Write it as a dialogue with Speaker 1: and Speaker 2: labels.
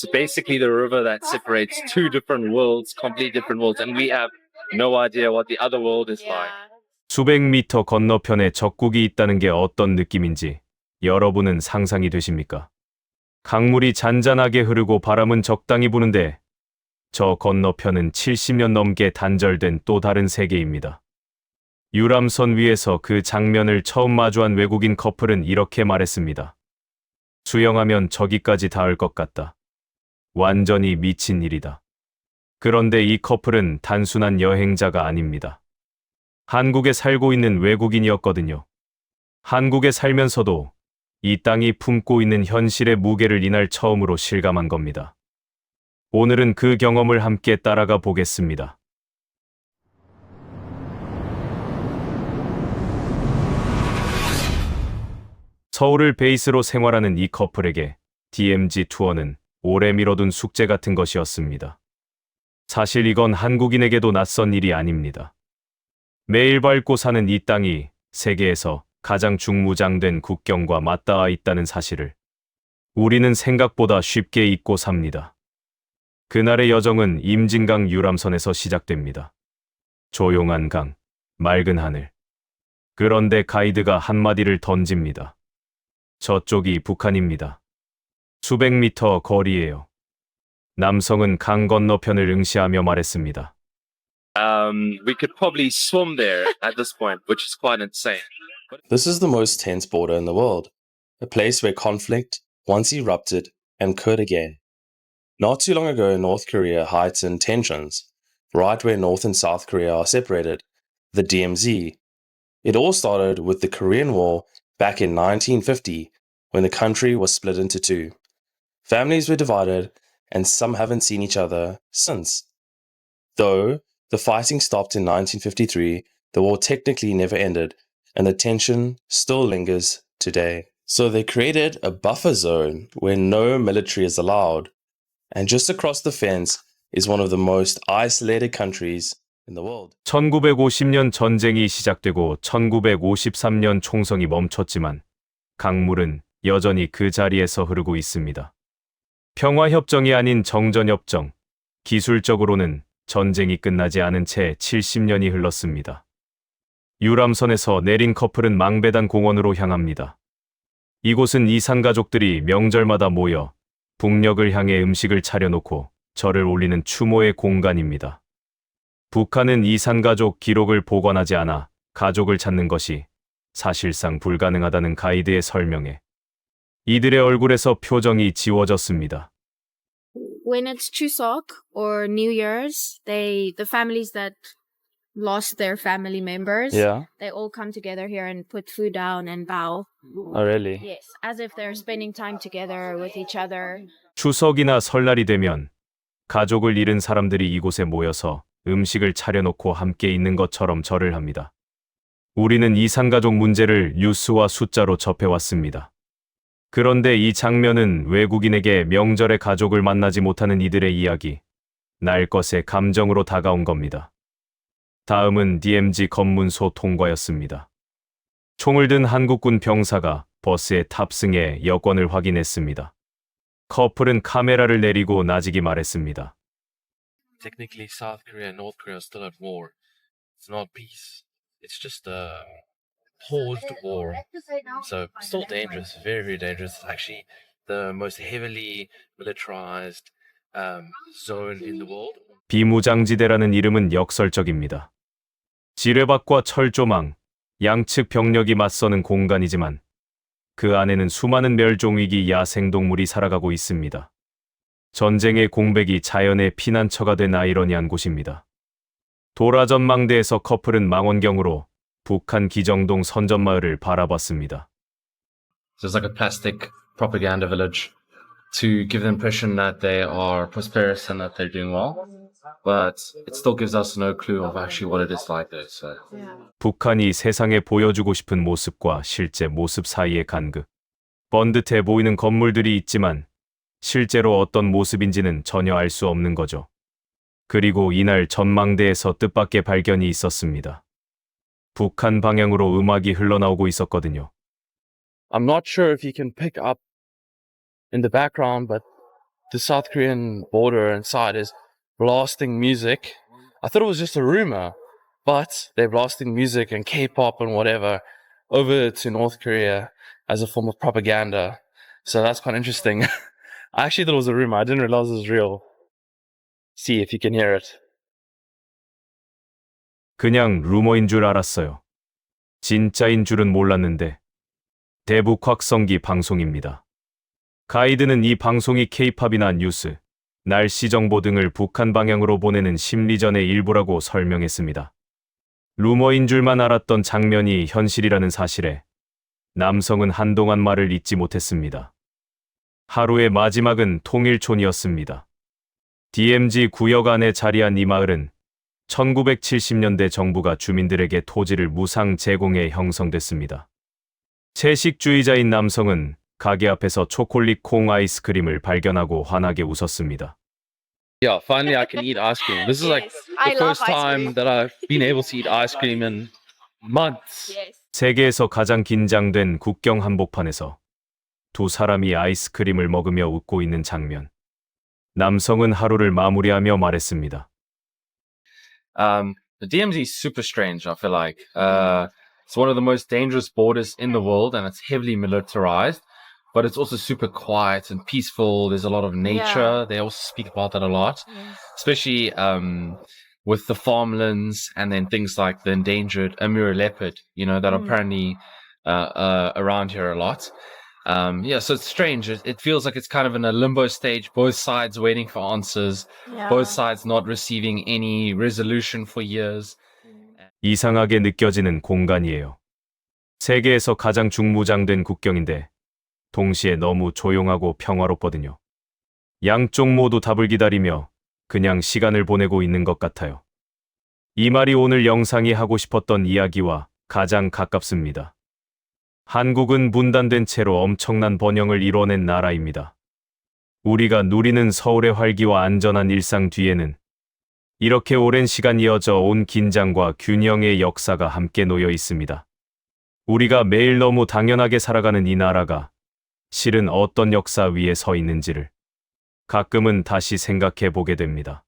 Speaker 1: It's basically the river that separates two different worlds, completely different worlds, and we have no idea what the other world is like.
Speaker 2: 수백 미터 건너편에 적국이 있다는 게 어떤 느낌인지 여러분은 상상이 되십니까? 강물이 잔잔하게 흐르고 바람은 적당히 부는데 저 건너편은 70년 넘게 단절된 또 다른 세계입니다. 유람선 위에서 그 장면을 처음 마주한 외국인 커플은 이렇게 말했습니다. 수영하면 저기까지 닿을 것 같다. 완전히 미친 일이다. 그런데 이 커플은 단순한 여행자가 아닙니다. 한국에 살고 있는 외국인이었거든요. 한국에 살면서도 이 땅이 품고 있는 현실의 무게를 이날 처음으로 실감한 겁니다. 오늘은 그 경험을 함께 따라가 보겠습니다. 서울을 베이스로 생활하는 이 커플에게 DMZ 투어는 오래 미뤄둔 숙제 같은 것이었습니다. 사실 이건 한국인에게도 낯선 일이 아닙니다. 매일 밟고 사는 이 땅이 세계에서 가장 중무장된 국경과 맞닿아 있다는 사실을 우리는 생각보다 쉽게 잊고 삽니다. 그날의 여정은 임진강 유람선에서 시작됩니다. 조용한 강, 맑은 하늘. 그런데 가이드가 한마디를 던집니다. 저쪽이 북한입니다. 수백 미터 거리예요. 남성은 강 건너편을 응시하며 말했습니다.
Speaker 1: We could probably swim there at this point, which is quite insane.
Speaker 3: This is the most tense border in the world, a place where conflict once erupted and could again. Not too long ago, North Korea heightened tensions, right where North and South Korea are separated, the DMZ. It all started with the Korean War back in 1950, when the country was split into two. Families were divided, and some haven't seen each other since. Though the fighting stopped in 1953, the war technically never ended, and the tension still lingers today. So they created a buffer zone where no military is allowed, and just across the fence is one of the most isolated countries in the world.
Speaker 2: 1950년 전쟁이 시작되고 1953년 총성이 멈췄지만 강물은 여전히 그 자리에서 흐르고 있습니다. 평화협정이 아닌 정전협정, 기술적으로는 전쟁이 끝나지 않은 채 70년이 흘렀습니다. 유람선에서 내린 커플은 망베단 공원으로 향합니다. 이곳은 이산 가족들이 명절마다 모여 북녘을 향해 음식을 차려놓고 절을 올리는 추모의 공간입니다. 북한은 이산 가족 기록을 복원하지 않아 가족을 찾는 것이 사실상 불가능하다는 가이드의 설명에 이들의 얼굴에서 표정이 지워졌습니다.
Speaker 4: When it's Chuseok or New Year's, the families that lost their family members,
Speaker 3: Yeah.
Speaker 4: they all come together here and put food down and bow.
Speaker 3: Oh, really?
Speaker 4: Yes, as if they're spending time together with each other.
Speaker 2: 추석이나 설날이 되면 가족을 잃은 사람들이 이곳에 모여서 음식을 차려놓고 함께 있는 것처럼 절을 합니다. 우리는 이산가족 문제를 뉴스와 숫자로 접해왔습니다. 그런데 이 장면은 외국인에게 명절에 가족을 만나지 못하는 이들의 이야기, 날 것의 감정으로 다가온 겁니다. 다음은 DMZ 검문소 통과였습니다. 총을 든 한국군 병사가 버스에 탑승해 여권을 확인했습니다. 커플은 카메라를 내리고 나직이 말했습니다.
Speaker 5: Technically, South Korea and North Korea are still at war. It's not peace. It's just a paused war. So still dangerous, very, very dangerous. It's actually the most heavily militarized zone in the world.
Speaker 2: 비무장지대라는 이름은 역설적입니다. 지뢰밭과 철조망, 양측 병력이 맞서는 공간이지만 그 안에는 수많은 멸종위기 야생동물이 살아가고 있습니다. 전쟁의 공백이 자연의 피난처가 된 아이러니한 곳입니다. 도라전망대에서 커플은 망원경으로 북한 기정동 선전마을을 바라봤습니다.
Speaker 6: So it's like a plastic propaganda village to give the impression that they are prosperous and that they're doing well. But it still gives us no clue of actually what it is like there. So.
Speaker 2: 북한이 세상에 보여주고 싶은 모습과 실제 모습 사이의 간극. 번듯해 보이는 건물들이 있지만 실제로 어떤 모습인지는 전혀 알 수 없는 거죠. 그리고 이날 전망대에서 뜻밖의 발견이 있었습니다. 북한 방향으로 음악이 흘러나오고 있었거든요.
Speaker 7: I'm not sure if you can pick up in the background, but
Speaker 5: the South Korean border inside is blasting music. I thought it was just a rumor, but they're blasting music and K-pop and whatever over to North Korea as a form of propaganda. So that's quite interesting. I actually thought it was a rumor. I didn't realize it was real. See if you can hear it.
Speaker 2: 그냥 루머인 줄 알았어요. 진짜인 줄은 몰랐는데. 대북 확성기 방송입니다. 가이드는 이 방송이 K-팝이나 뉴스, 날씨 정보 등을 북한 방향으로 보내는 심리전의 일부라고 설명했습니다. 루머인 줄만 알았던 장면이 현실이라는 사실에 남성은 한동안 말을 잇지 못했습니다. 하루의 마지막은 통일촌이었습니다. DMZ 구역 안에 자리한 이 마을은 1970년대 정부가 주민들에게 토지를 무상 제공해 형성됐습니다. 채식주의자인 남성은 가게 앞에서 초콜릿 콩 아이스크림을 발견하고 환하게 웃었습니다.
Speaker 5: Yeah, finally I can eat ice cream. This is like
Speaker 4: I
Speaker 5: the
Speaker 4: love
Speaker 5: first
Speaker 4: ice
Speaker 5: time
Speaker 4: cream.
Speaker 5: that I've been able to eat ice cream in months.
Speaker 4: Yes.
Speaker 2: 세계에서 가장 긴장된 국경 한복판에서 두 사람이 아이스크림을 먹으며 웃고 있는 장면. 남성은 하루를 마무리하며 말했습니다.
Speaker 6: The DMZ is super strange, I feel like. It's one of the most dangerous borders in the world, and it's heavily militarized, but it's also super quiet and peaceful. There's a lot of nature.
Speaker 4: Yeah.
Speaker 6: They also speak about that a lot,
Speaker 4: Yes.
Speaker 6: especially with the farmlands and then things like the endangered Amur leopard, that are apparently around here a lot. So it's strange. It feels like it's kind of in a limbo stage, both sides waiting for answers,
Speaker 4: Yeah.
Speaker 6: both sides not receiving any resolution for years.
Speaker 2: 이상하게 느껴지는 공간이에요. 세계에서 가장 중무장된 국경인데 동시에 너무 조용하고 평화롭거든요. 양쪽 모두 답을 기다리며 그냥 시간을 보내고 있는 것 같아요. 이 말이 오늘 영상이 하고 싶었던 이야기와 가장 가깝습니다. 한국은 분단된 채로 엄청난 번영을 이뤄낸 나라입니다. 우리가 누리는 서울의 활기와 안전한 일상 뒤에는 이렇게 오랜 시간 이어져 온 긴장과 균형의 역사가 함께 놓여 있습니다. 우리가 매일 너무 당연하게 살아가는 이 나라가 실은 어떤 역사 위에 서 있는지를 가끔은 다시 생각해 보게 됩니다.